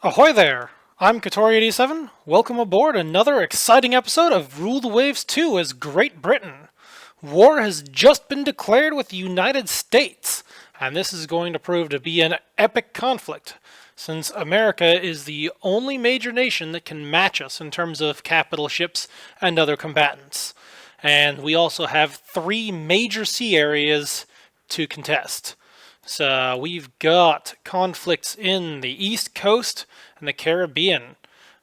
Ahoy there! I'm Katori87. Welcome aboard another exciting episode of Rule the Waves 2 as Great Britain. War has just been declared with the United States, and this is going to prove to be an epic conflict, since America is the only major nation that can match us in terms of capital ships and other combatants. And we also have three major sea areas to contest. So we've got conflicts in the East Coast and the Caribbean,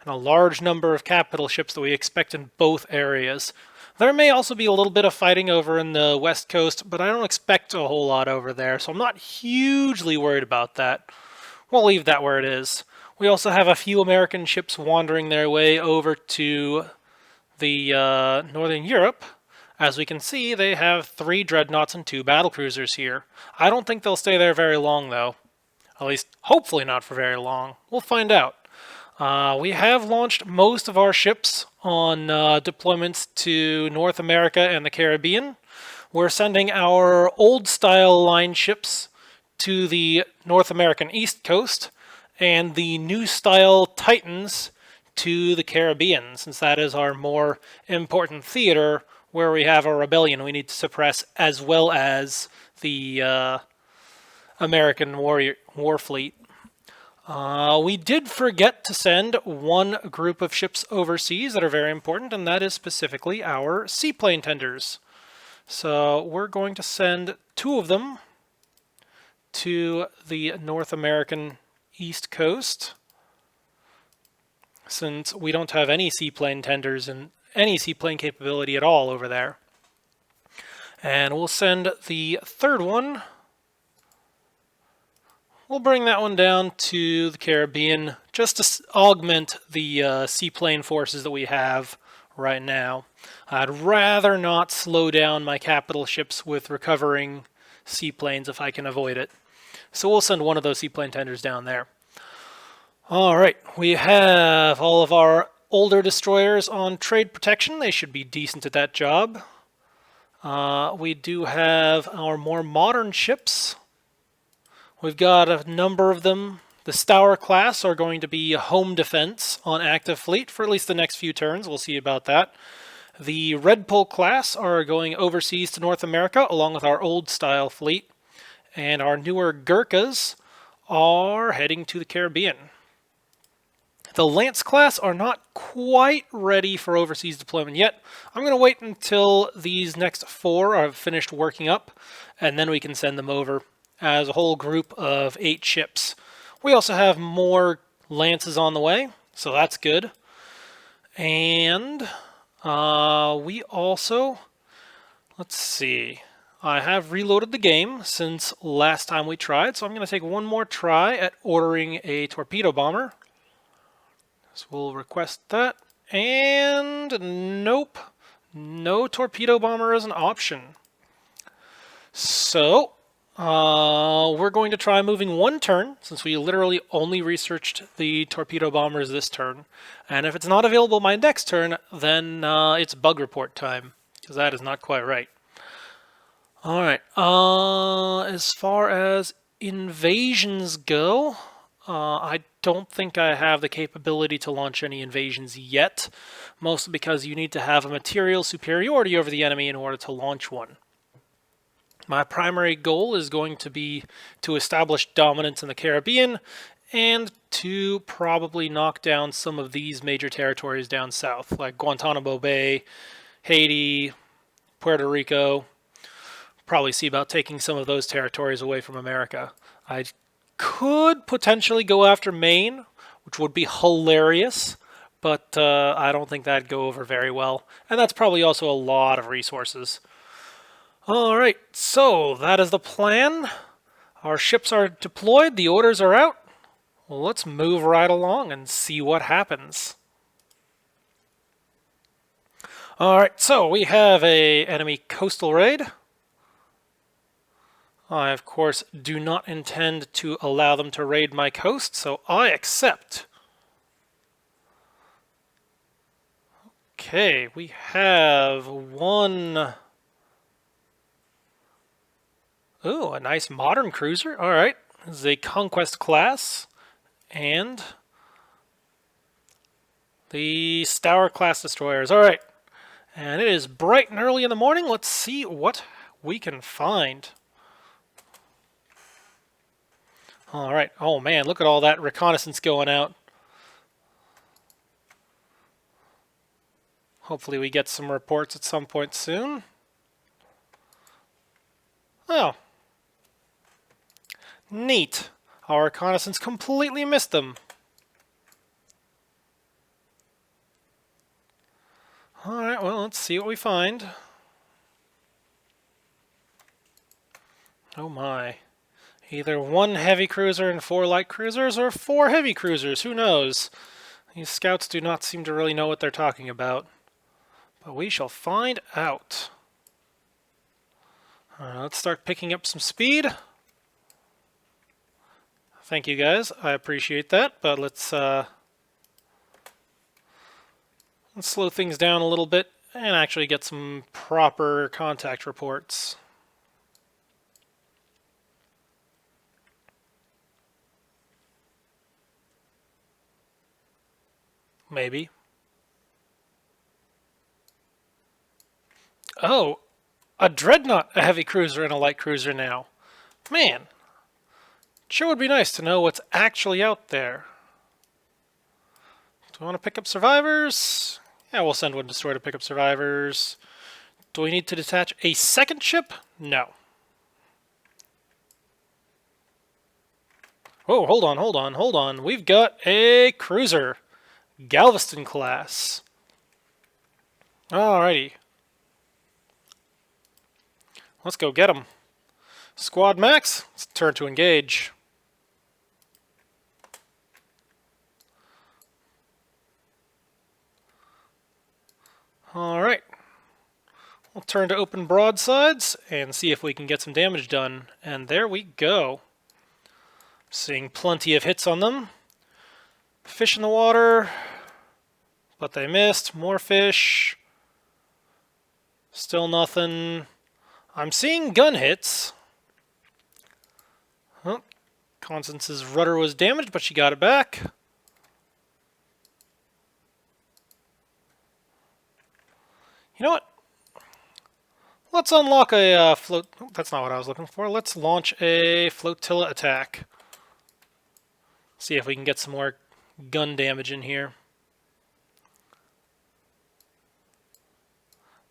and a large number of capital ships that we expect in both areas. There may also be a little bit of fighting over in the West Coast, but I don't expect a whole lot over there, so I'm not hugely worried about that. We'll leave that where it is. We also have a few American ships wandering their way over to the Northern Europe. As we can see, they have 3 dreadnoughts and 2 battlecruisers here. I don't think they'll stay there very long, though. At least, hopefully not for very long. We'll find out. We have launched most of our ships on deployments to North America and the Caribbean. We're sending our old-style line ships to the North American East Coast, and the new-style Titans to the Caribbean, since that is our more important theater where we have a rebellion we need to suppress, as well as the American war fleet. We did forget to send one group of ships overseas that are very important, and that is specifically our seaplane tenders. So we're going to send 2 of them to the North American East Coast, since we don't have any seaplane tenders and any seaplane capability at all over there. And we'll send the 3rd one. We'll bring that one down to the Caribbean just to augment the seaplane forces that we have right now. I'd rather not slow down my capital ships with recovering seaplanes if I can avoid it. So we'll send one of those seaplane tenders down there. Alright, we have all of our older destroyers on trade protection. They should be decent at that job. We do have our more modern ships. We've got a number of them. The Stour class are going to be home defense on active fleet for at least the next few turns. We'll see about that. The Red Pole class are going overseas to North America along with our old style fleet. And our newer Gurkhas are heading to the Caribbean. The Lance class are not quite ready for overseas deployment yet. I'm going to wait until these next 4 are finished working up, and then we can send them over as a whole group of 8 ships. We also have more Lances on the way, so that's good. And we also, let's see, I have reloaded the game since last time we tried, so I'm going to take one more try at ordering a torpedo bomber. So we'll request that, and nope, no torpedo bomber is an option. So, we're going to try moving one turn, since we literally only researched the torpedo bombers this turn. And if it's not available my next turn, then it's bug report time, because that is not quite right. Alright, as far as invasions go, I don't think I have the capability to launch any invasions yet, mostly because you need to have a material superiority over the enemy in order to launch one. My primary goal is going to be to establish dominance in the Caribbean and to probably knock down some of these major territories down south, like Guantanamo Bay, Haiti, Puerto Rico. Probably see about taking some of those territories away from America. I could potentially go after Maine, which would be hilarious, but I don't think that'd go over very well. And that's probably also a lot of resources. Alright, so that is the plan. Our ships are deployed, the orders are out. Well, let's move right along and see what happens. Alright, so we have an enemy coastal raid. I, of course, do not intend to allow them to raid my coast, so I accept. Okay, we have one. Ooh, a nice modern cruiser. All right, this is a conquest class, and The Stour class destroyers. All right. And it is bright and early in the morning. Let's see what we can find. All right. Oh, man, look at all that reconnaissance going out. Hopefully we get some reports at some point soon. Oh. Neat. Our reconnaissance completely missed them. Alright, well, let's see what we find. Oh my. Either one heavy cruiser and 4 light cruisers, or 4 heavy cruisers, who knows? These scouts do not seem to really know what they're talking about. But we shall find out. Let's start picking up some speed. Thank you guys, I appreciate that, but let's slow things down a little bit and actually get some proper contact reports. Maybe. Oh, a dreadnought, a heavy cruiser, and a light cruiser now. Man, sure would be nice to know what's actually out there. Do we want to pick up survivors? Yeah, we'll send one destroyer to pick up survivors. Do we need to detach a second ship? No. Oh, hold on. We've got a cruiser. Galveston class. Alrighty. Let's go get them. Squad max, let's turn to engage. Alright. We'll turn to open broadsides and see if we can get some damage done. And there we go. Seeing plenty of hits on them. Fish in the water, but they missed. More fish. Still nothing. I'm seeing gun hits. Oh, Constance's rudder was damaged, but she got it back. You know what? Let's unlock a float. Oh, that's not what I was looking for. Let's launch a flotilla attack. See if we can get some more gun damage in here.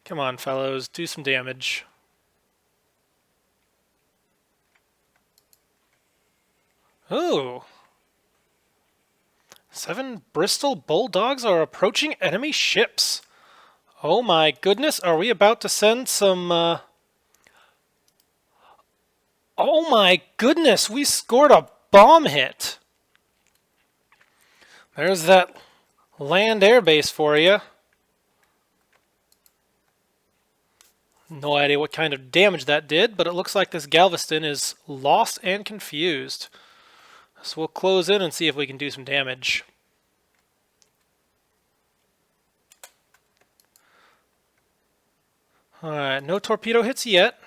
Come on, fellows, do some damage. Ooh. 7 Bristol Bulldogs are approaching enemy ships. Oh my goodness, are we about to send some... Oh my goodness, we scored a bomb hit. There's that land air base for you. No idea what kind of damage that did, but it looks like this Galveston is lost and confused. So we'll close in and see if we can do some damage. Alright, no torpedo hits yet.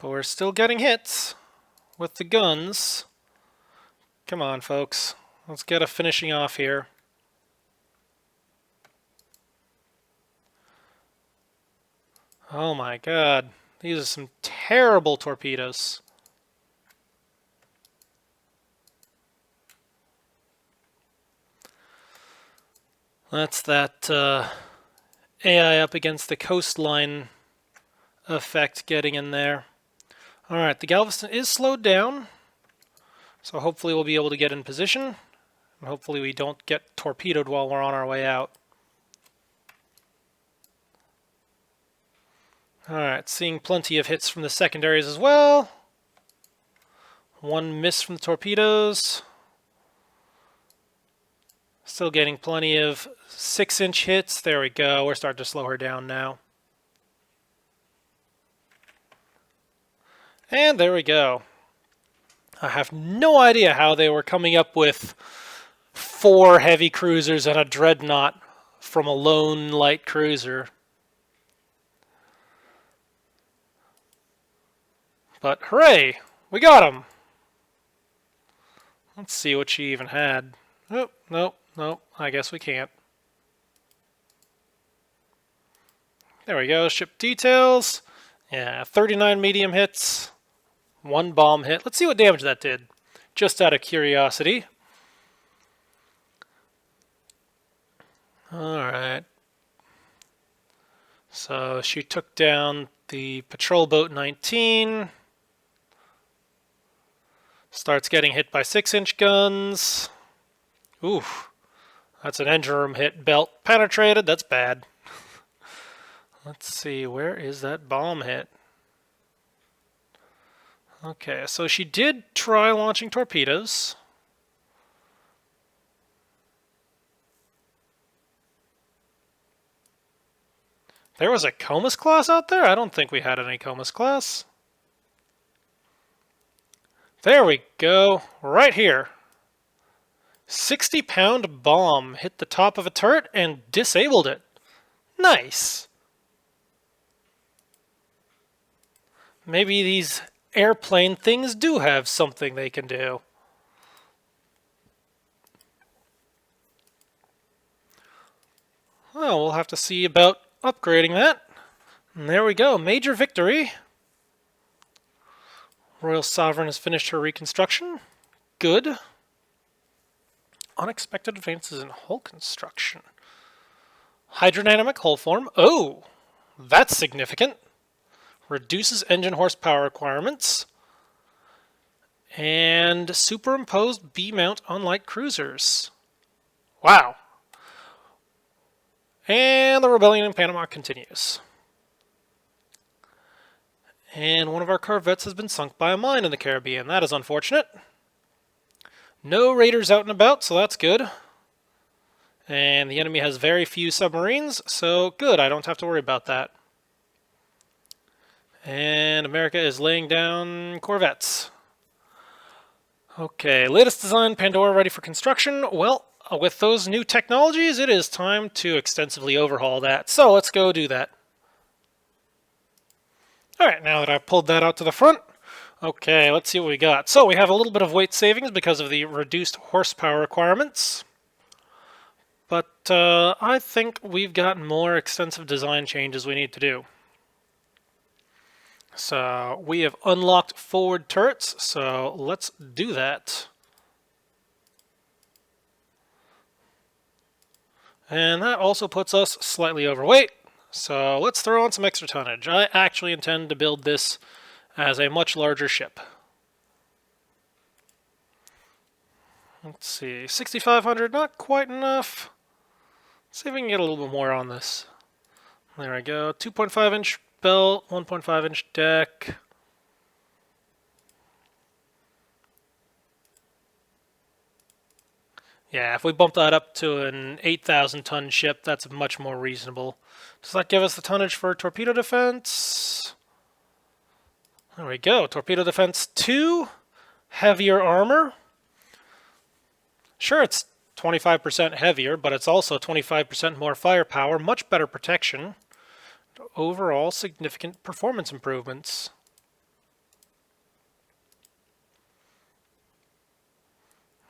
But we're still getting hits with the guns. Come on, folks. Let's get a finishing off here. Oh my god. These are some terrible torpedoes. That's that AI up against the coastline effect getting in there. Alright, the Galveston is slowed down. So hopefully we'll be able to get in position. And hopefully we don't get torpedoed while we're on our way out. Alright, seeing plenty of hits from the secondaries as well. One miss from the torpedoes. Still getting plenty of 6-inch hits. There we go. We're starting to slow her down now. And there we go. I have no idea how they were coming up with 4 heavy cruisers and a dreadnought from a lone light cruiser. But hooray! We got them! Let's see what she even had. Oh, nope, nope, I guess we can't. There we go, ship details. Yeah, 39 medium hits, 1 bomb hit. Let's see what damage that did, just out of curiosity. Alright. So she took down the patrol boat 19. Starts getting hit by 6-inch guns. Oof. That's an engine room hit. Belt penetrated. That's bad. Let's see. Where is that bomb hit? Okay, so she did try launching torpedoes. There was a Comus class out there? I don't think we had any Comus class. There we go. Right here. 60-pound bomb hit the top of a turret and disabled it. Nice. Maybe these airplane things do have something they can do. Well, we'll have to see about upgrading that. And there we go. Major victory. Royal Sovereign has finished her reconstruction. Good. Unexpected advances in hull construction. Hydrodynamic hull form. Oh, that's significant. Reduces engine horsepower requirements. And superimposed B-mount on light cruisers. Wow. And the rebellion in Panama continues. And one of our corvettes has been sunk by a mine in the Caribbean. That is unfortunate. No raiders out and about, so that's good. And the enemy has very few submarines, so good, I don't have to worry about that. And America is laying down corvettes. Okay, latest design, Pandora ready for construction. Well, with those new technologies, it is time to extensively overhaul that. So let's go do that. Alright, now that I've pulled that out to the front, okay, let's see what we got. So we have a little bit of weight savings because of the reduced horsepower requirements. But I think we've got more extensive design changes we need to do. So we have unlocked forward turrets, so let's do that. And that also puts us slightly overweight, so let's throw on some extra tonnage. I actually intend to build this as a much larger ship. Let's see, 6,500, not quite enough. Let's see if we can get a little bit more on this. There we go, 2.5-inch belt, 1.5-inch deck. Yeah, if we bump that up to an 8,000-ton ship, that's much more reasonable. Does that give us the tonnage for torpedo defense? There we go. Torpedo defense 2, heavier armor. Sure, it's 25% heavier, but it's also 25% more firepower, much better protection. Overall, significant performance improvements.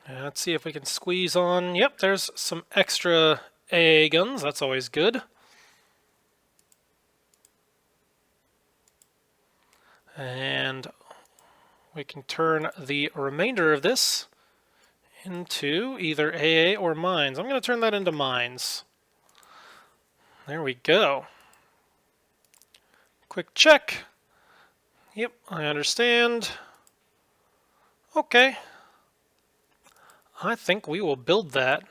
Let's see if we can squeeze on. Yep, there's some extra AA guns. That's always good. And we can turn the remainder of this into either AA or mines. I'm going to turn that into mines. There we go. Quick check. Yep, I understand. Okay. I think we will build that.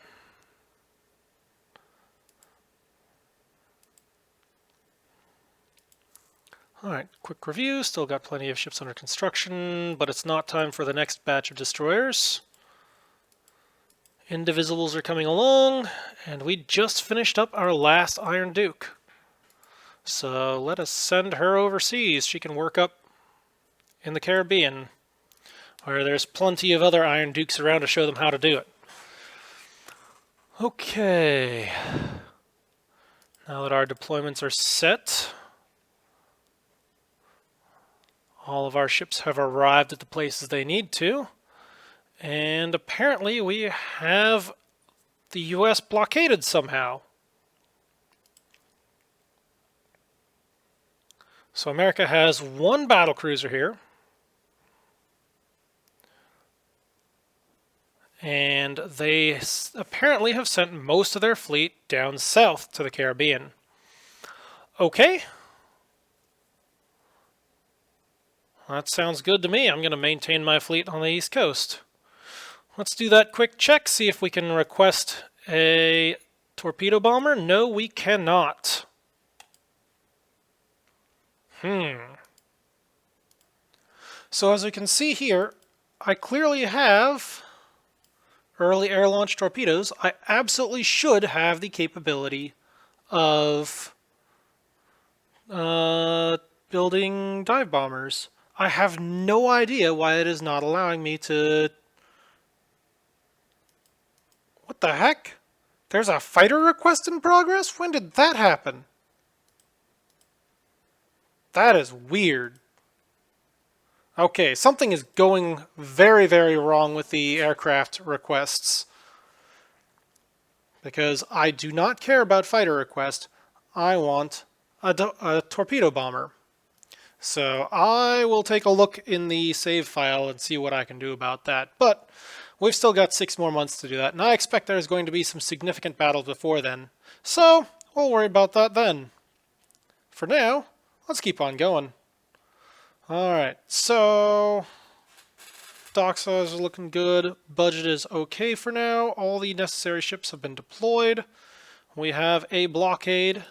Alright, quick review. Still got plenty of ships under construction, but it's not time for the next batch of destroyers. Indivisibles are coming along, and we just finished up our last Iron Duke. So let us send her overseas. She can work up in the Caribbean, where there's plenty of other Iron Dukes around to show them how to do it. Okay. Now that our deployments are set, all of our ships have arrived at the places they need to, And apparently we have the U.S. blockaded somehow. So America has one battle cruiser here. And they apparently have sent most of their fleet down south to the Caribbean. Okay. That sounds good to me. I'm going to maintain my fleet on the East Coast. Let's do that quick check, see if we can request a torpedo bomber. No, we cannot. So as we can see here, I clearly have early air launch torpedoes. I absolutely should have the capability of building dive bombers. I have no idea why it is not allowing me to... What the heck? There's a fighter request in progress? When did that happen? That is weird. Okay, something is going very, very wrong with the aircraft requests. Because I do not care about fighter request. I want a torpedo bomber. So I will take a look in the save file and see what I can do about that. But we've still got 6 more months to do that, and I expect there's going to be some significant battles before then. So we'll worry about that then. For now, let's keep on going. Alright, so dock size is looking good. Budget is okay for now. All the necessary ships have been deployed. We have a blockade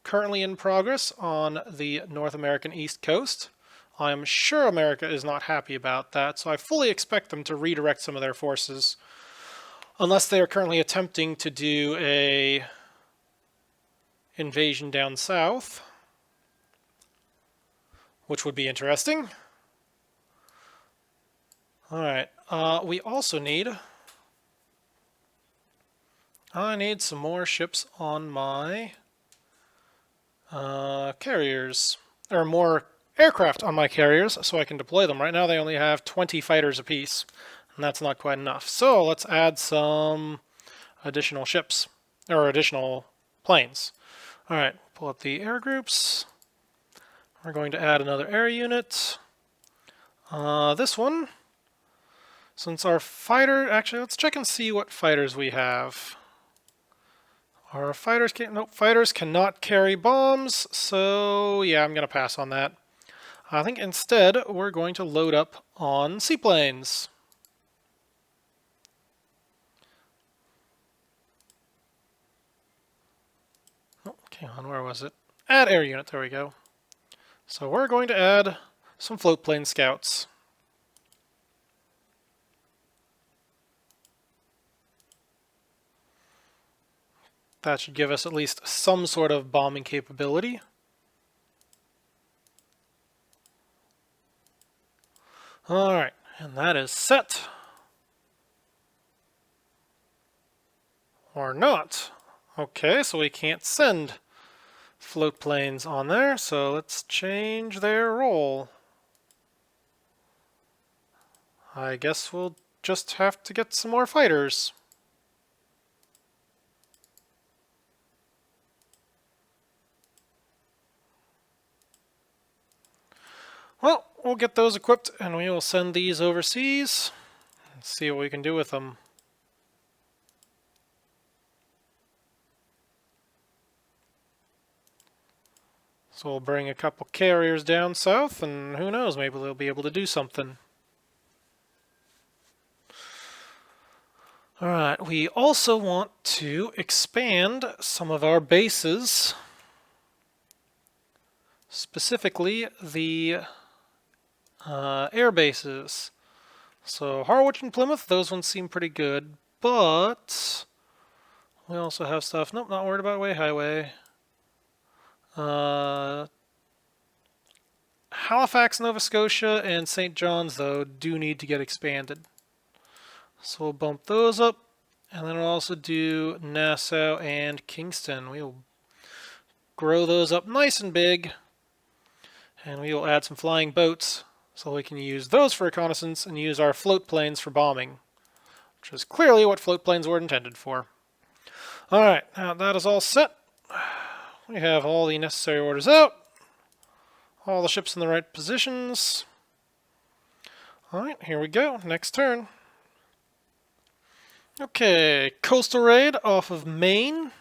currently in progress on the North American East Coast. I am sure America is not happy about that, so I fully expect them to redirect some of their forces. Unless they are currently attempting to do a invasion down south, which would be interesting. Alright, we also need... I need some more ships on my carriers, or more aircraft on my carriers so I can deploy them. Right now they only have 20 fighters apiece, and that's not quite enough. So let's add some additional ships, or additional planes. Alright, pull up the air groups. We're going to add another air unit. This one, since our fighter, actually let's check and see what fighters we have. Our fighters can't, nope, fighters cannot carry bombs, so yeah, I'm going to pass on that. I think instead we're going to load up on seaplanes. Oh, okay, on, where was it? Add air unit, there we go. So we're going to add some float plane scouts. That should give us at least some sort of bombing capability. Alright, and that is set. Or not. Okay, so we can't send float planes on there, so let's change their role. I guess we'll just have to get some more fighters. Well, we'll get those equipped and we will send these overseas and see what we can do with them. So we'll bring a couple carriers down south and who knows, maybe they'll be able to do something. Alright, we also want to expand some of our bases, specifically the air bases. So Harwich and Plymouth, those ones seem pretty good, but we also have stuff, nope, not worried about Way Highway. Halifax, Nova Scotia, and St. John's, though, do need to get expanded. So we'll bump those up, and then we'll also do Nassau and Kingston. We'll grow those up nice and big, and we will add some flying boats So we can use those for reconnaissance and use our float planes for bombing, which is clearly what float planes were intended for. Alright, now that is all set. We have all the necessary orders out. All the ships in the right positions. Alright, here we go. Next turn. Okay, coastal raid off of Maine.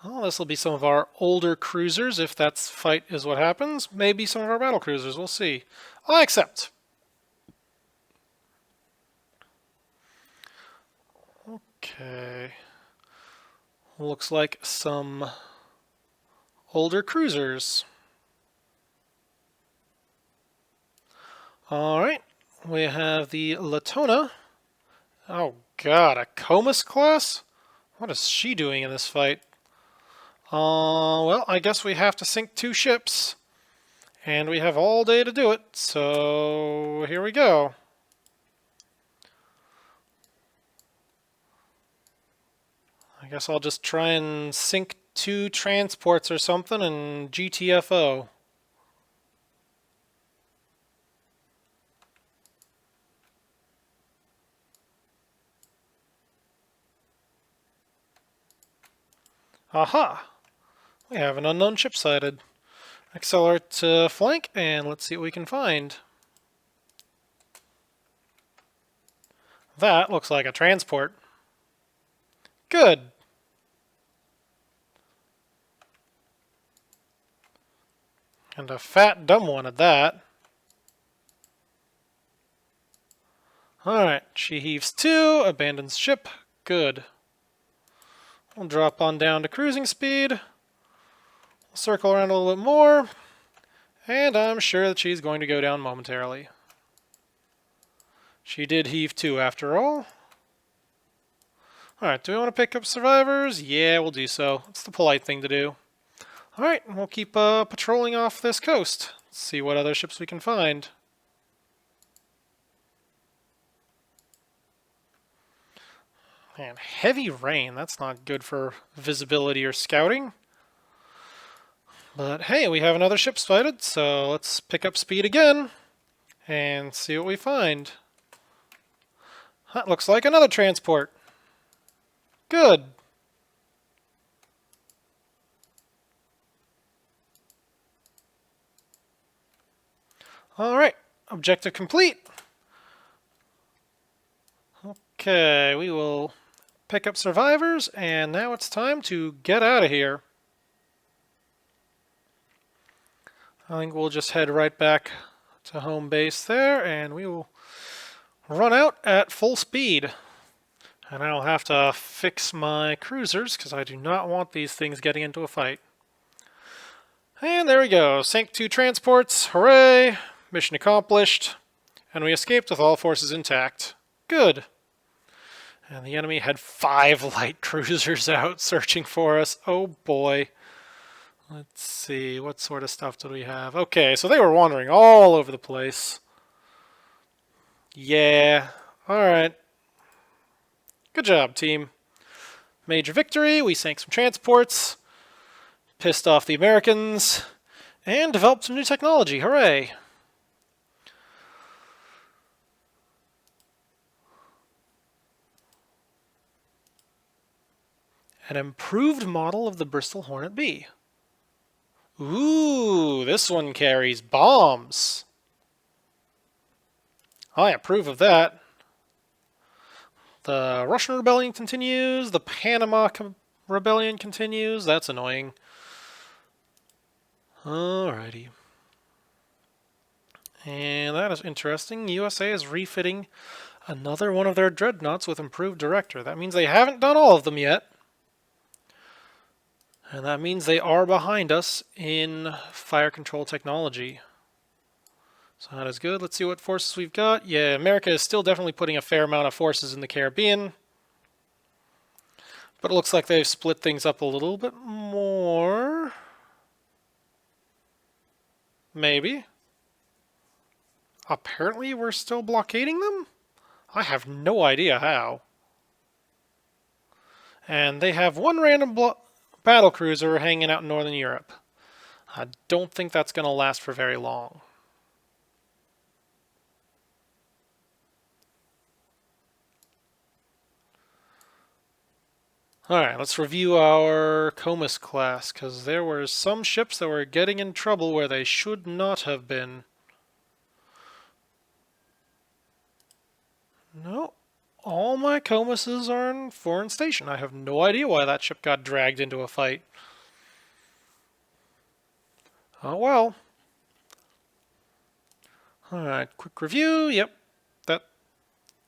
Oh, this will be some of our older cruisers, if that fight is what happens. Maybe some of our battle cruisers, we'll see. I accept. Okay. Looks like some older cruisers. Alright, we have the Latona. Oh god, a Comus class? What is she doing in this fight? Well, I guess we have to sink 2 ships. And we have all day to do it, so here we go. I guess I'll just try and sink 2 transports or something and GTFO. Aha! We have an unknown ship sighted. Accelerate to flank, and let's see what we can find. That looks like a transport. Good. And a fat, dumb one at that. Alright, she heaves to, abandons ship. Good. We'll drop on down to cruising speed. We'll circle around a little bit more. And I'm sure that she's going to go down momentarily. She did heave to after all. Alright, do we want to pick up survivors? Yeah, we'll do so. It's the polite thing to do. Alright, we'll keep patrolling off this coast. See what other ships we can find. Man, heavy rain. That's not good for visibility or scouting. But hey, we have another ship spotted, so let's pick up speed again and see what we find. That looks like another transport. Good. Alright, objective complete. Okay, we will pick up survivors, and now it's time to get out of here. I think we'll just head right back to home base there, and we will run out at full speed. And I'll have to fix my cruisers, because I do not want these things getting into a fight. And there we go. Sank 2 transports. Hooray! Mission accomplished. And we escaped with all forces intact. Good. And the enemy had 5 light cruisers out searching for us. Oh boy. Let's see, what sort of stuff do we have? Okay, so they were wandering all over the place. Yeah, alright. Good job, team. Major victory, we sank some transports, pissed off the Americans, and developed some new technology. Hooray! An improved model of the Bristol Hornet B. Ooh, this one carries bombs. I approve of that. The Russian rebellion continues. The Panama rebellion continues. That's annoying. Alrighty. And that is interesting. USA is refitting another one of their dreadnoughts with improved director. That means they haven't done all of them yet. And that means they are behind us in fire control technology. So that is good. Let's see what forces we've got. Yeah, America is still definitely putting a fair amount of forces in the Caribbean. But it looks like they've split things up a little bit more. Maybe. Apparently we're still blockading them? I have no idea how. And they have one random battlecruiser hanging out in Northern Europe. I don't think that's going to last for very long. Alright, let's review our Comus class, because there were some ships that were getting in trouble where they should not have been. No, all my Comuses are in foreign station. I have no idea why that ship got dragged into a fight. Oh well. Alright, quick review. Yep, that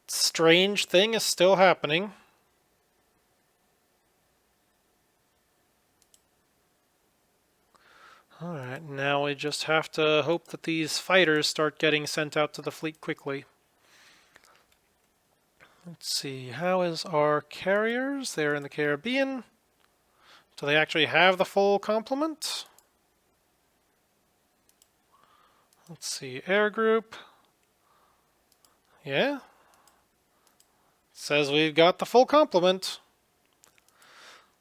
strange thing is still happening. Alright, now we just have to hope that these fighters start getting sent out to the fleet quickly. Let's see, how is our carriers? They're in the Caribbean. Do they actually have the full complement? Let's see, air group. Yeah. Says we've got the full complement.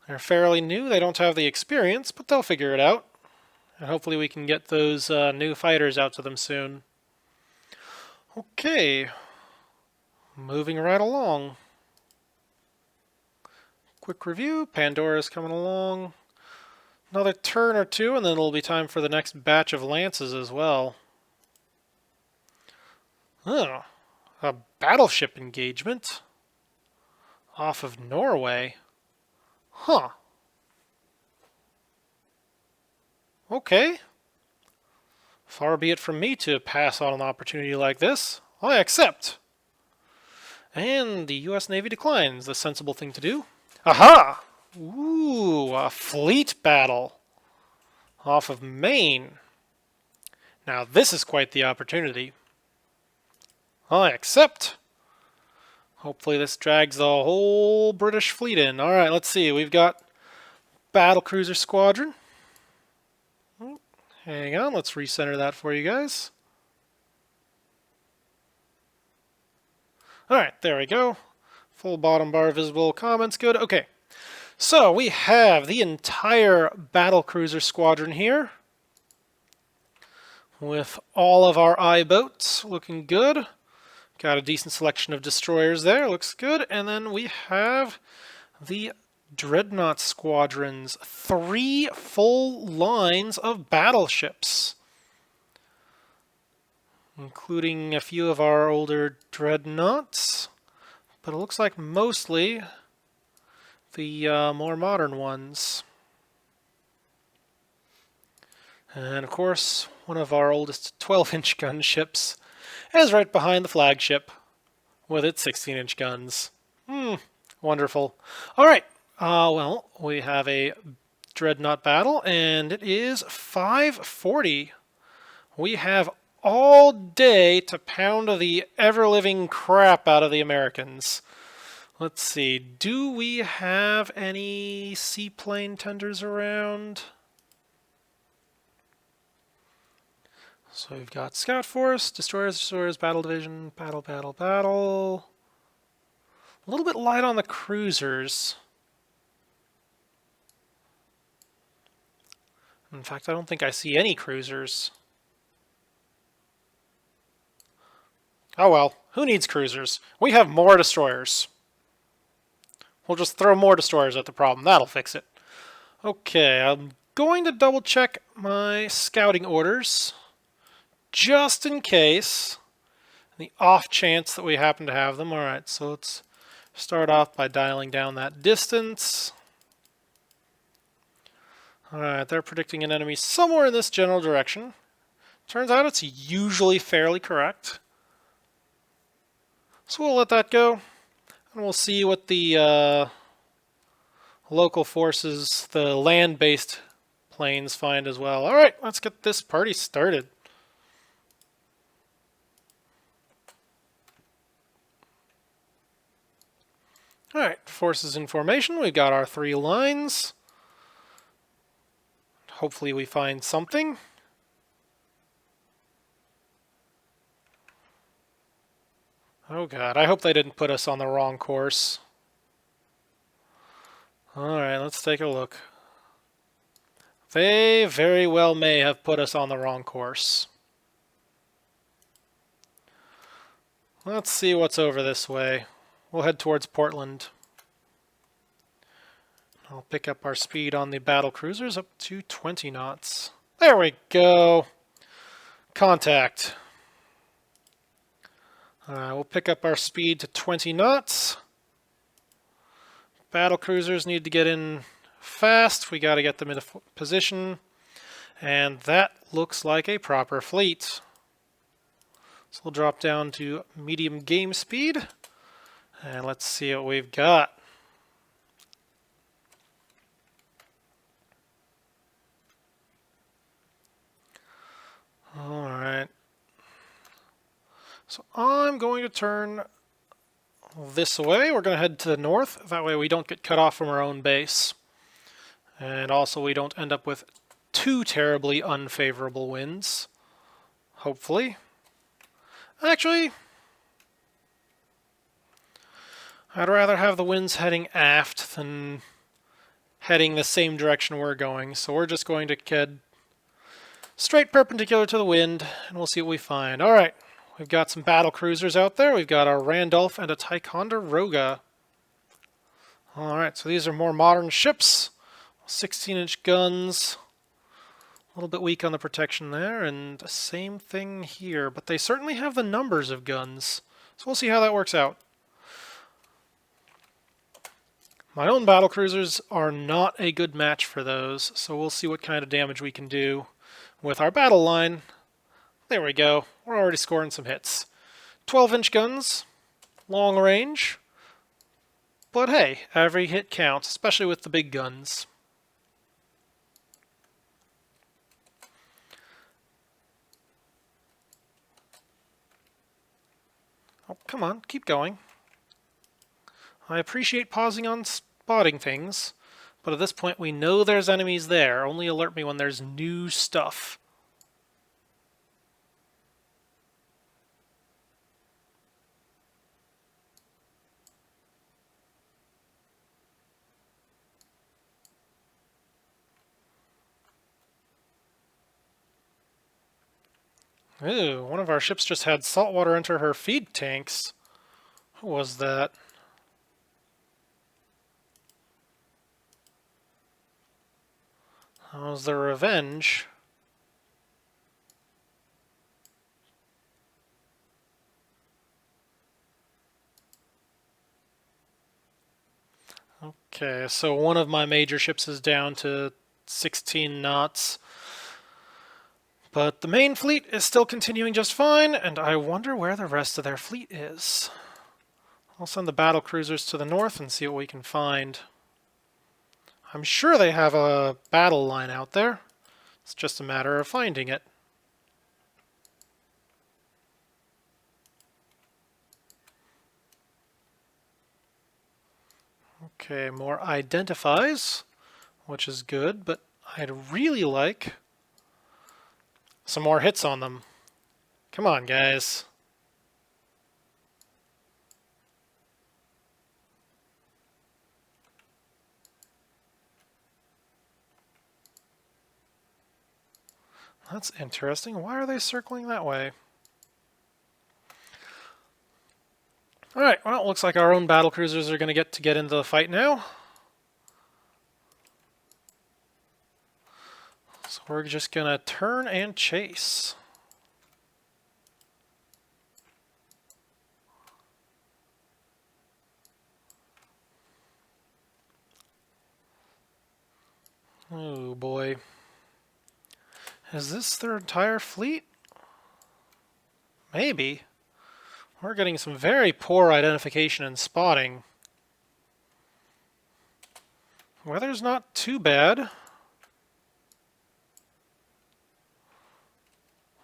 They're fairly new, they don't have the experience, but they'll figure it out. And hopefully we can get those new fighters out to them soon. Okay. Moving right along. Quick review, Pandora's coming along. Another turn or two, and then it'll be time for the next batch of lances as well. Oh, a battleship engagement off of Norway. Huh. Okay. Far be it from me to pass on an opportunity like this. I accept. And the U.S. Navy declines. The sensible thing to do. Aha! Ooh, a fleet battle off of Maine. Now this is quite the opportunity. I accept. Hopefully this drags the whole British fleet in. Alright, let's see. We've got Battlecruiser Squadron. Hang on, let's recenter that for you guys. Alright, there we go. Full bottom bar visible, comments good. Okay, so we have the entire Battlecruiser Squadron here, with all of our I-boats looking good. Got a decent selection of destroyers there, looks good. And then we have the Dreadnought Squadrons, 3 full lines of battleships, including a few of our older Dreadnoughts, but it looks like mostly the more modern ones. And of course, one of our oldest 12-inch gunships is right behind the flagship with its 16-inch guns. Wonderful. Alright, well, we have a Dreadnought battle, and it is 5:40. We have all day to pound the ever-living crap out of the Americans. Let's see, do we have any seaplane tenders around? So we've got Scout Force, Destroyers, Battle Division, Battle. A little bit light on the cruisers. In fact, I don't think I see any cruisers. Oh well, who needs cruisers? We have more destroyers. We'll just throw more destroyers at the problem. That'll fix it. Okay, I'm going to double check my scouting orders, just in case, the off chance that we happen to have them. Alright, so let's start off by dialing down that distance. Alright, they're predicting an enemy somewhere in this general direction. Turns out it's usually fairly correct. So we'll let that go, and we'll see what the local forces, the land-based planes, find as well. Alright, let's get this party started. Alright, forces in formation. We've got our 3 lines. Hopefully we find something. Oh god, I hope they didn't put us on the wrong course. Alright, let's take a look. They very well may have put us on the wrong course. Let's see what's over this way. We'll head towards Portland. I'll pick up our speed on the battle cruisers up to 20 knots. There we go. Contact. We'll pick up our speed to 20 knots. Battle cruisers need to get in fast. We got to get them into position. And that looks like a proper fleet. So we'll drop down to medium game speed. And let's see what we've got. Alright. So I'm going to turn this way. We're going to head to the north. That way we don't get cut off from our own base. And also we don't end up with too terribly unfavorable winds. Hopefully. Actually, I'd rather have the winds heading aft than heading the same direction we're going. So we're just going to head straight perpendicular to the wind, and we'll see what we find. Alright, we've got some battle cruisers out there. We've got a Randolph and a Ticonderoga. Alright, so these are more modern ships. 16-inch guns. A little bit weak on the protection there, and same thing here. But they certainly have the numbers of guns. So we'll see how that works out. My own battle cruisers are not a good match for those, so we'll see what kind of damage we can do with our battle line. There we go. We're already scoring some hits. 12-inch guns, long range. But hey, every hit counts, especially with the big guns. Oh, come on, keep going. I appreciate pausing on spotting things, but at this point we know there's enemies there. Only alert me when there's new stuff. Ooh, one of our ships just had salt water enter her feed tanks. Who was that? That was the Revenge. Okay, so one of my major ships is down to 16 knots. But the main fleet is still continuing just fine, and I wonder where the rest of their fleet is. I'll send the battle cruisers to the north and see what we can find. I'm sure they have a battle line out there. It's just a matter of finding it. Okay, more identifies, which is good, but I'd really like some more hits on them. Come on, guys. That's interesting. Why are they circling that way? Alright, well, it looks like our own battle cruisers are going to get into the fight now. So we're just going to turn and chase. Oh boy. Is this their entire fleet? Maybe. We're getting some very poor identification and spotting. Weather's not too bad.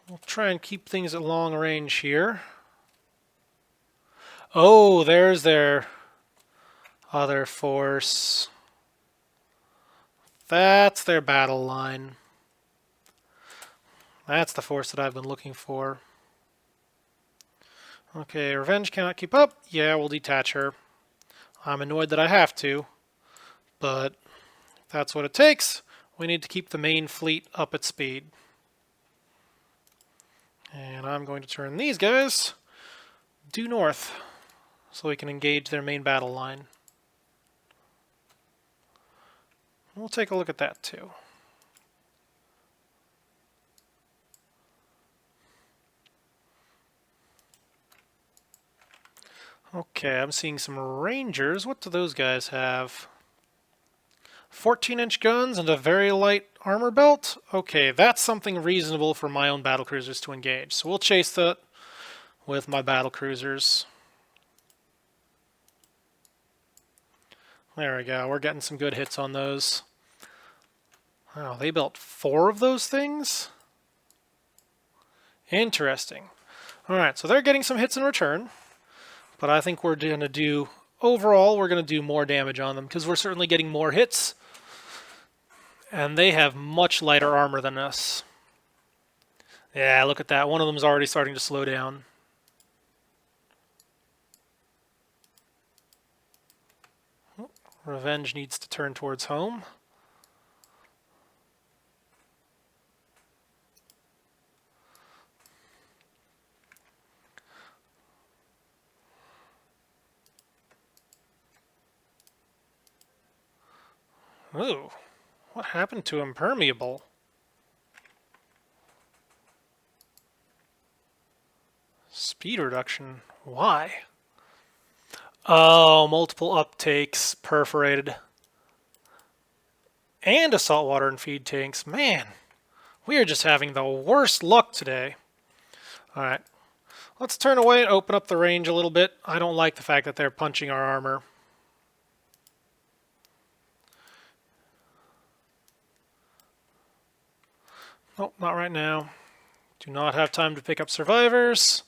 We'll try and keep things at long range here. Oh, there's their other force. That's their battle line. That's the force that I've been looking for. Okay, Revenge cannot keep up. Yeah, we'll detach her. I'm annoyed that I have to, but if that's what it takes. We need to keep the main fleet up at speed. And I'm going to turn these guys due north so we can engage their main battle line. We'll take a look at that too. Okay, I'm seeing some Rangers. What do those guys have? 14-inch guns and a very light armor belt? Okay, that's something reasonable for my own battlecruisers to engage. So we'll chase that with my battlecruisers. There we go. We're getting some good hits on those. Wow, they built 4 of those things? Interesting. Alright, so they're getting some hits in return. But I think we're going to do, overall, we're going to do more damage on them, because we're certainly getting more hits. And they have much lighter armor than us. Yeah, look at that. One of them is already starting to slow down. Revenge needs to turn towards home. Ooh, what happened to impermeable? Speed reduction. Why? Oh, multiple uptakes, perforated. And assault water and feed tanks. Man, we are just having the worst luck today. Alright, let's turn away and open up the range a little bit. I don't like the fact that they're punching our armor. Nope, not right now. Do not have time to pick up survivors.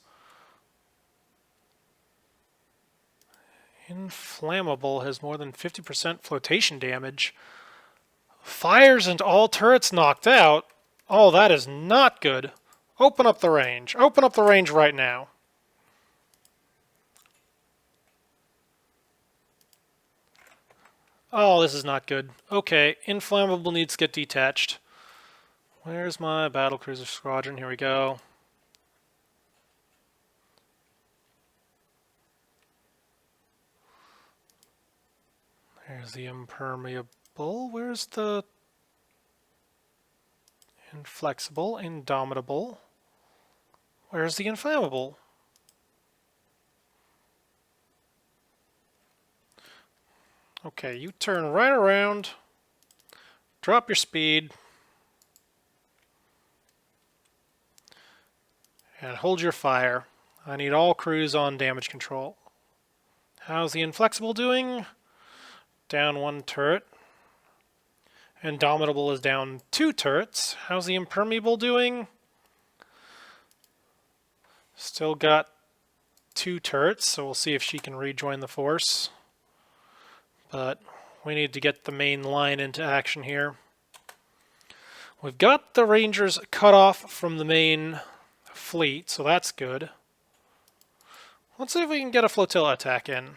Inflammable has more than 50% flotation damage. Fires and all turrets knocked out. Oh, that is not good. Open up the range. Open up the range right now. Oh, this is not good. Okay, inflammable needs to get detached. Where's my battlecruiser squadron? Here we go. There's the impermeable. Where's the inflexible, indomitable? Where's the inflammable? Okay, you turn right around. Drop your speed. And hold your fire. I need all crews on damage control. How's the inflexible doing? Down 1 turret. Indomitable is down 2 turrets. How's the impermeable doing? Still got 2 turrets, so we'll see if she can rejoin the force. But we need to get the main line into action here. We've got the Rangers cut off from the main fleet, so that's good. Let's see if we can get a flotilla attack in.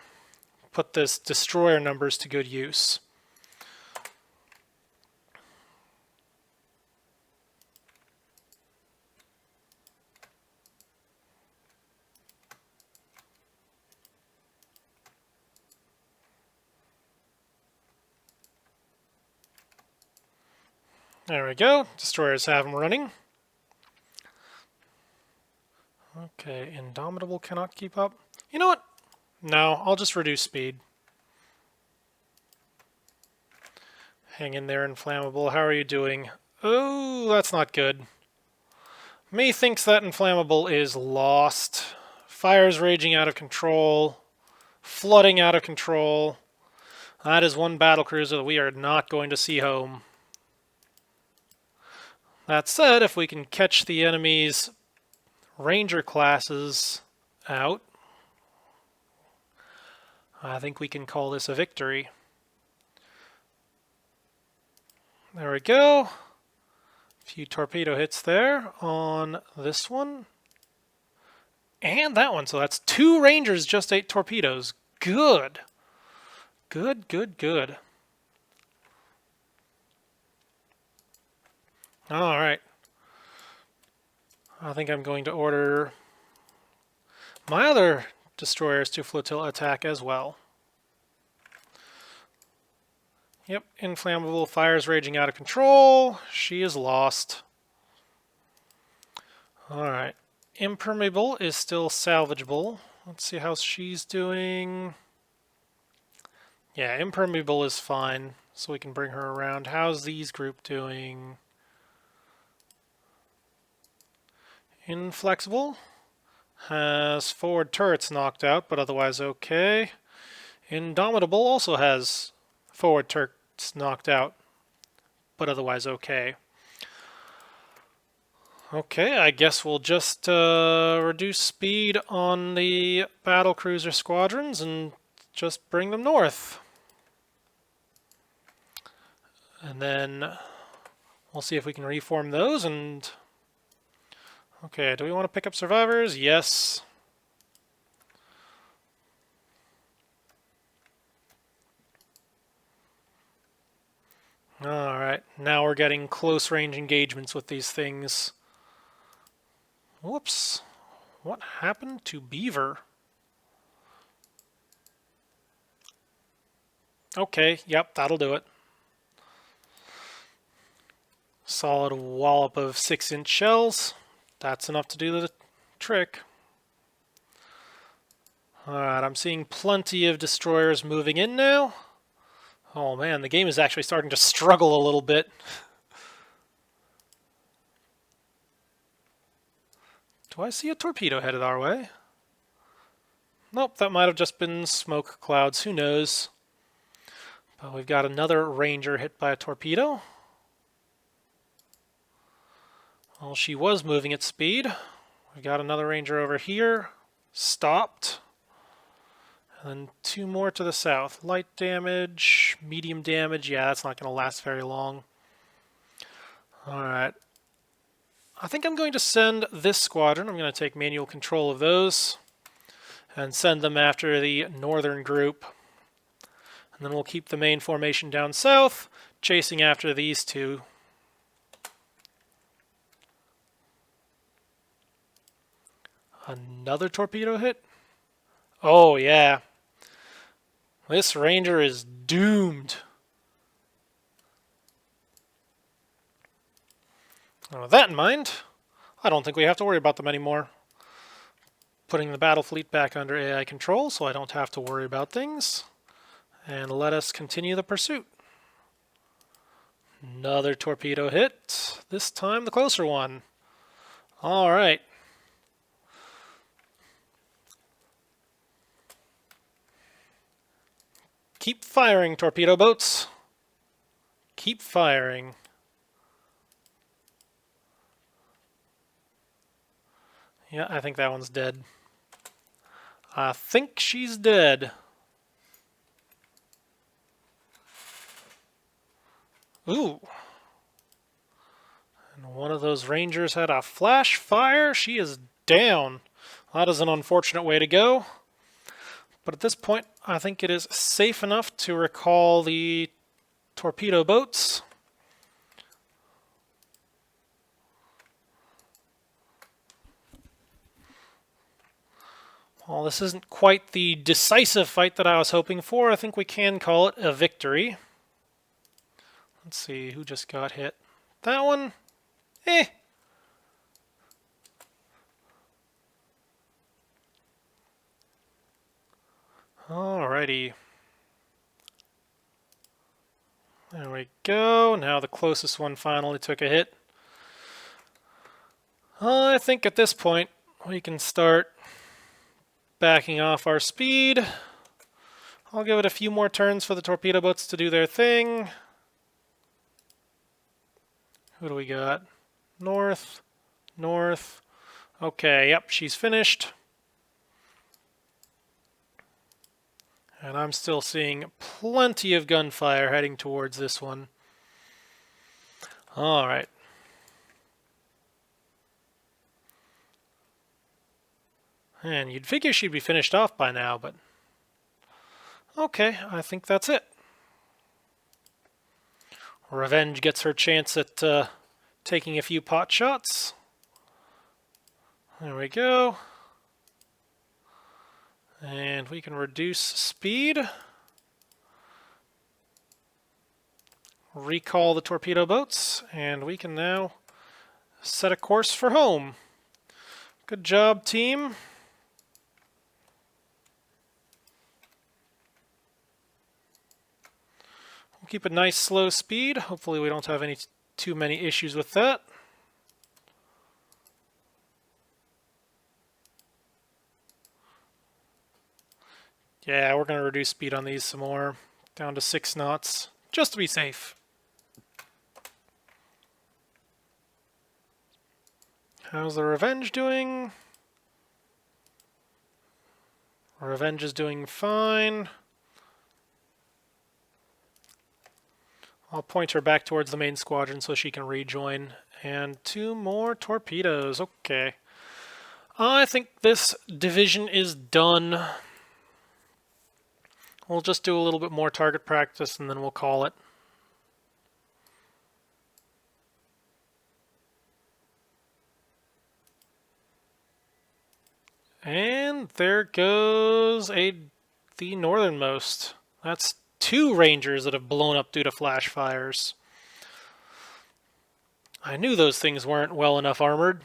Put this destroyer numbers to good use. There we go. Destroyers have them running. Okay, Indomitable cannot keep up. You know what? No, I'll just reduce speed. Hang in there, Inflammable. How are you doing? Oh, that's not good. Me thinks that Inflammable is lost. Fire's raging out of control. Flooding out of control. That is one battlecruiser that we are not going to see home. That said, if we can catch the enemy's Ranger classes out, I think we can call this a victory. There we go. A few torpedo hits there on this one. And that one. So that's 2 Rangers, just 8 torpedoes. Good. Good, good, good. Alright. I think I'm going to order my other destroyers to flotilla attack as well. Yep, inflammable fires raging out of control. She is lost. Alright. Impermeable is still salvageable. Let's see how she's doing. Yeah, impermeable is fine, so we can bring her around. How's these group doing? Inflexible has forward turrets knocked out, but otherwise okay. Indomitable also has forward turrets knocked out, but otherwise okay. Okay, I guess we'll just reduce speed on the battlecruiser squadrons and just bring them north. And then we'll see if we can reform those and... Okay, do we want to pick up survivors? Yes. Alright, now we're getting close range engagements with these things. Whoops. What happened to Beaver? Okay, yep, that'll do it. Solid wallop of 6-inch shells. That's enough to do the trick. Alright, I'm seeing plenty of destroyers moving in now. Oh man, the game is actually starting to struggle a little bit. Do I see a torpedo headed our way? Nope, that might have just been smoke clouds, who knows. But we've got another Ranger hit by a torpedo. Well, she was moving at speed. We've got another Ranger over here. Stopped. And 2 more to the south. Light damage, medium damage. Yeah, that's not going to last very long. Alright. I think I'm going to send this squadron. I'm going to take manual control of those and send them after the northern group. And then we'll keep the main formation down south, chasing after these two. Another torpedo hit? Oh, yeah. This Ranger is doomed. Now, with that in mind, I don't think we have to worry about them anymore. Putting the battle fleet back under AI control so I don't have to worry about things. And let us continue the pursuit. Another torpedo hit. This time the closer one. Alright. Keep firing, torpedo boats. Keep firing. Yeah, I think that one's dead. I think she's dead. Ooh. And one of those Rangers had a flash fire. She is down. That is an unfortunate way to go. But at this point, I think it is safe enough to recall the torpedo boats. While this isn't quite the decisive fight that I was hoping for, I think we can call it a victory. Let's see, who just got hit? That one? Eh. Alrighty. There we go. Now the closest one finally took a hit. I think at this point we can start backing off our speed. I'll give it a few more turns for the torpedo boats to do their thing. Who do we got? North, north. Okay, yep, she's finished. And I'm still seeing plenty of gunfire heading towards this one. Alright. And you'd figure she'd be finished off by now, but... Okay, I think that's it. Revenge gets her chance at taking a few pot shots. There we go. And we can reduce speed. recall the torpedo boats, and we can now set a course for home. Good job, team. We'll keep a nice slow speed. Hopefully we don't have too many issues with that. Yeah, we're going to reduce speed on these some more, down to 6 knots, just to be safe. How's the Revenge doing? Revenge is doing fine. I'll point her back towards the main squadron so she can rejoin. And 2 more torpedoes. Okay. I think this division is done. We'll just do a little bit more target practice and then we'll call it. And there goes the northernmost. That's 2 Rangers that have blown up due to flash fires. I knew those things weren't well enough armored.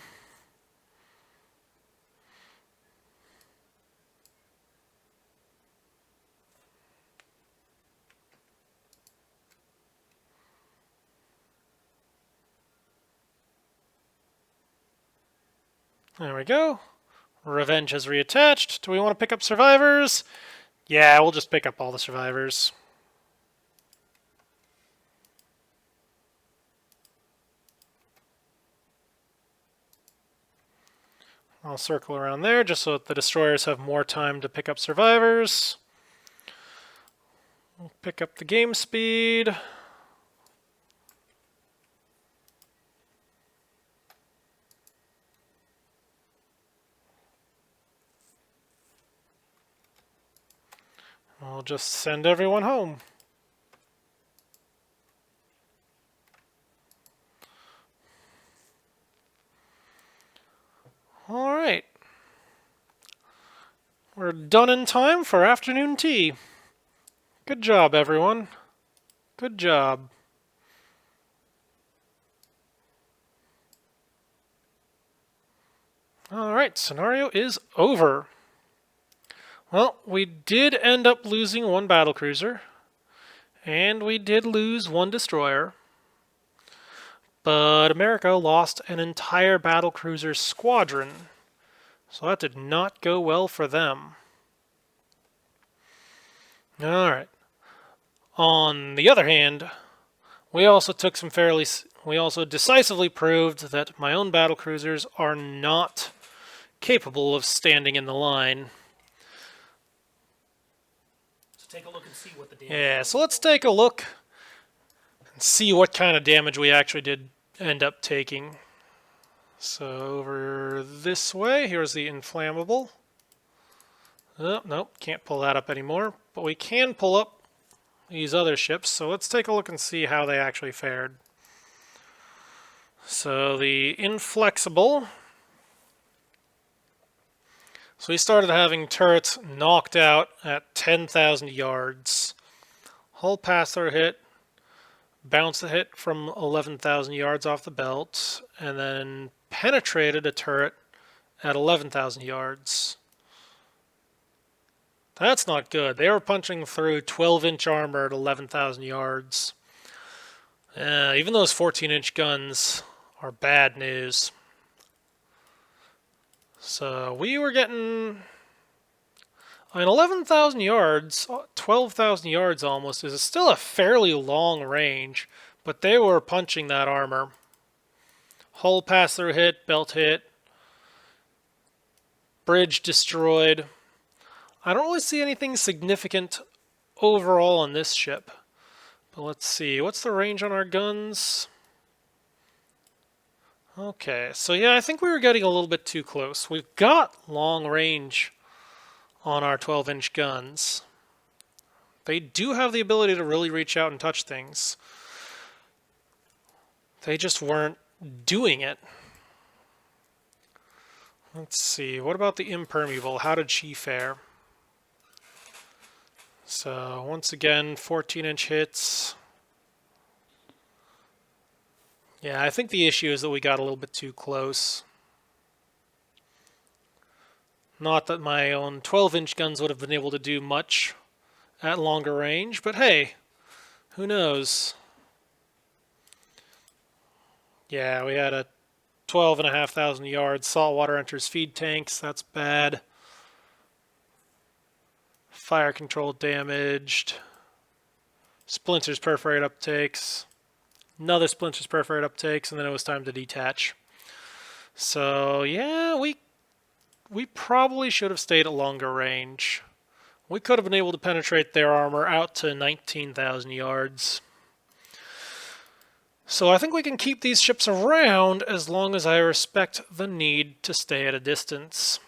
There we go. Revenge has reattached. Do we want to pick up survivors? Yeah, we'll just pick up all the survivors. I'll circle around there just so that the destroyers have more time to pick up survivors. We'll pick up the game speed. We'll just send everyone home. All right. We're done in time for afternoon tea. Good job, everyone. Good job. All right, scenario is over. Well, we did end up losing 1 battlecruiser, and we did lose 1 destroyer. But America lost an entire battlecruiser squadron, so that did not go well for them. Alright. On the other hand, we also decisively proved that my own battlecruisers are not capable of standing in the line. So take a look and see what the damage Yeah, so let's take a look and see what kind of damage we actually did end up taking. So over this way, here's the inflammable. Oh, nope, can't pull that up anymore. But we can pull up these other ships, so let's take a look and see how they actually fared. So the inflexible. So we started having turrets knocked out at 10,000 yards. Hull pass-through hit, bounced the hit from 11,000 yards off the belt, and then penetrated a turret at 11,000 yards. That's not good. They were punching through 12-inch armor at 11,000 yards. Even those 14-inch guns are bad news. So we were getting... I mean, 11,000 yards, 12,000 yards almost, is still a fairly long range, but they were punching that armor. Hull pass-through hit, belt hit, bridge destroyed. I don't really see anything significant overall on this ship. But let's see, what's the range on our guns? Okay, so yeah, I think we were getting a little bit too close. We've got long range on our 12-inch guns. They do have the ability to really reach out and touch things. They just weren't doing it. Let's see, what about the impermeable? How did she fare? So once again, 14-inch hits. Yeah, I think the issue is that we got a little bit too close. Not that my own 12-inch guns would have been able to do much at longer range, but hey, who knows? Yeah, we had a 12,500 yards. Saltwater enters feed tanks. That's bad. Fire control damaged. Splinters perforate uptakes. Another splinters perforate uptakes, and then it was time to detach. So yeah, we probably should have stayed at longer range. We could have been able to penetrate their armor out to 19,000 yards. So I think we can keep these ships around as long as I respect the need to stay at a distance.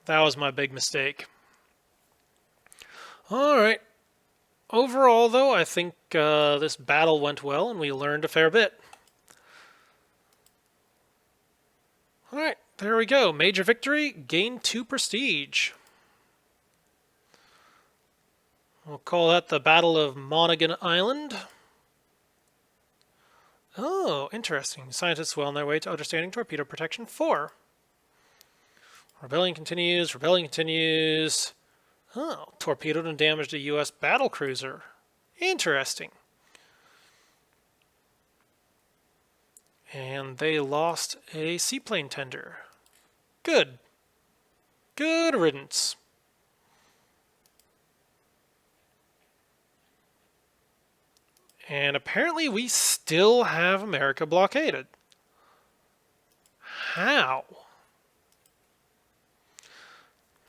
That was my big mistake. Alright. Overall, though, I think this battle went well and we learned a fair bit. Alright, there we go. Major victory, gain 2 prestige. We'll call that the Battle of Monaghan Island. Oh, interesting. Scientists well on their way to understanding torpedo protection 4. Rebellion continues, rebellion continues. Oh, torpedoed and damaged a U.S. battle cruiser. Interesting. And they lost a seaplane tender. Good. Good riddance. And apparently we still have America blockaded. How?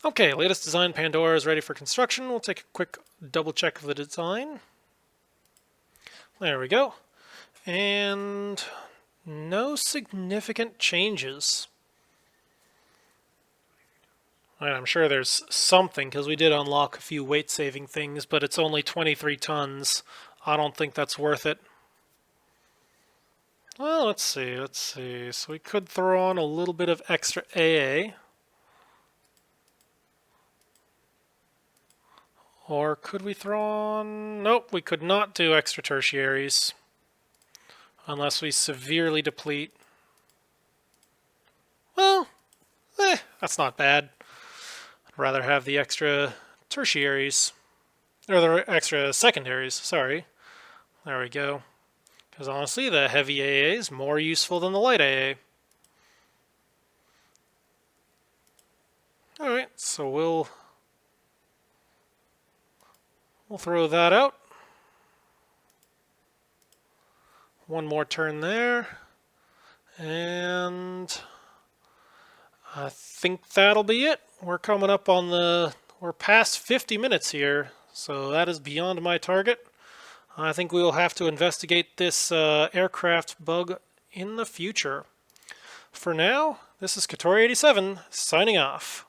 Okay, latest design Pandora is ready for construction. We'll take a quick double check of the design. There we go. And no significant changes. I'm sure there's something, because we did unlock a few weight-saving things, but it's only 23 tons. I don't think that's worth it. Well, let's see. So we could throw on a little bit of extra AA. Or could we throw on... Nope, we could not do extra tertiaries. Unless we severely deplete. Well, that's not bad. I'd rather have the extra tertiaries. Or the extra secondaries, sorry. There we go. Because honestly, the heavy AA is more useful than the light AA. Alright, so we'll throw that out. One more turn there. And I think that'll be it. We're coming up on we're past 50 minutes here, so that is beyond my target. I think we will have to investigate this aircraft bug in the future. For now, this is Katori87 signing off.